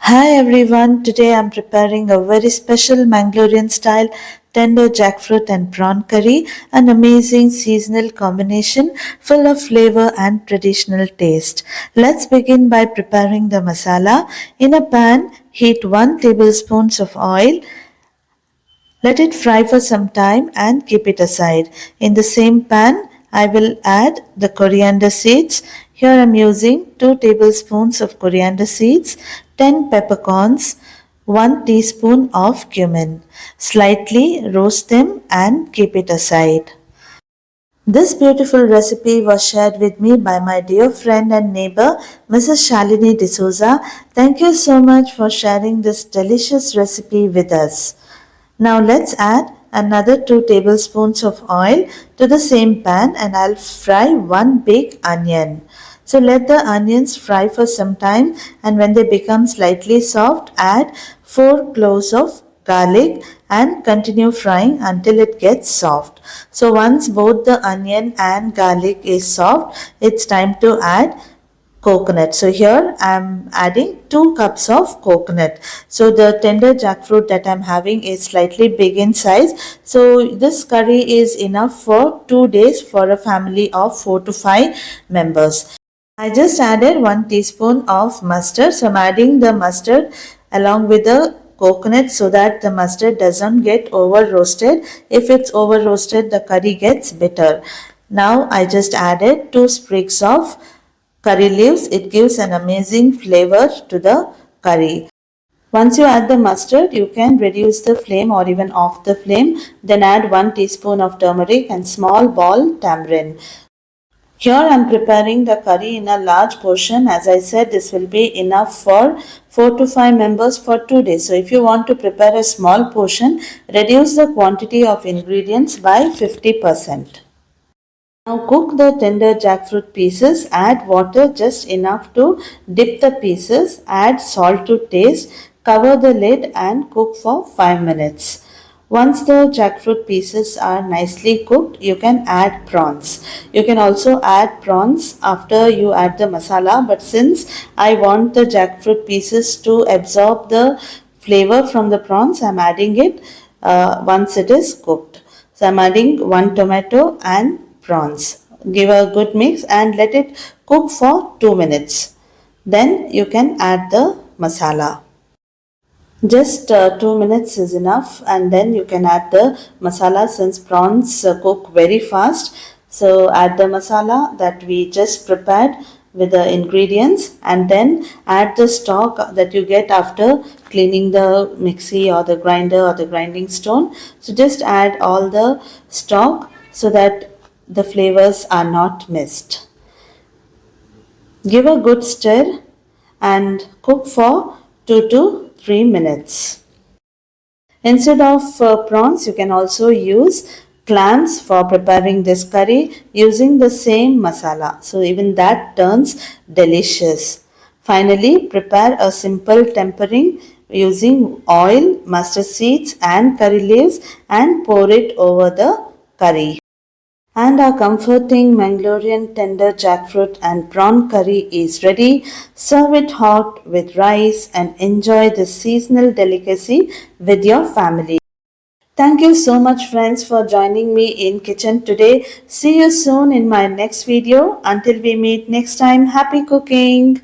Hi everyone, today I'm preparing a very special Manglorean style tender jackfruit and prawn curry, an amazing seasonal combination full of flavor and traditional taste. Let's begin by preparing the masala. In a pan, heat 1 tablespoon of oil. Let it fry for some time and keep it aside. In the same pan, I will add the coriander seeds. Here I am using 2 tablespoons of coriander seeds, 10 peppercorns, 1 teaspoon of cumin. Slightly roast them and keep it aside. This beautiful recipe was shared with me by my dear friend and neighbor, Mrs. Shalini Dsouza. Thank you so much for sharing this delicious recipe with us. Now let's add another 2 tablespoons of oil to the same pan and I'll fry one big onion. So let the onions fry for some time, and when they become slightly soft, add 4 cloves of garlic and continue frying until it gets soft. So once both the onion and garlic is soft, it's time to add coconut. So here I am adding 2 cups of coconut. So the tender jackfruit that I am having is slightly big in size. So this curry is enough for 2 days for a family of 4 to 5 members. I just added 1 teaspoon of mustard. So I'm adding the mustard along with the coconut so that the mustard doesn't get over roasted. If it's over roasted, the curry gets bitter. Now I just added 2 sprigs of curry leaves. It gives an amazing flavor to the curry. Once you add the mustard, you can reduce the flame or even off the flame. Then add 1 teaspoon of turmeric and small ball tamarind. Here I am preparing the curry in a large portion. As I said, this will be enough for 4 to 5 members for 2 days. So if you want to prepare a small portion, reduce the quantity of ingredients by 50%. Now cook the tender jackfruit pieces. Add water just enough to dip the pieces. Add salt to taste. Cover the lid and cook for 5 minutes. Once the jackfruit pieces are nicely cooked, you can add prawns. You can also add prawns after you add the masala, but since I want the jackfruit pieces to absorb the flavor from the prawns, I am adding it once it is cooked. So I am adding 1 tomato and prawns. Give a good mix and let it cook for 2 minutes. Then you can add the masala. Just 2 minutes is enough, and then you can add the masala since prawns cook very fast. So add the masala that we just prepared with the ingredients, and then add the stock that you get after cleaning the mixie or the grinder or the grinding stone. So just add all the stock so that the flavors are not missed. Give a good stir and cook for 2 to 3 minutes. Instead of prawns, you can also use clams for preparing this curry using the same masala. So even that turns delicious. Finally, prepare a simple tempering using oil, mustard seeds and curry leaves and pour it over the curry. And our comforting Manglorean tender jackfruit and prawn curry is ready. Serve it hot with rice and enjoy this seasonal delicacy with your family. Thank you so much friends for joining me in kitchen today. See you soon in my next video. Until we meet next time, happy cooking.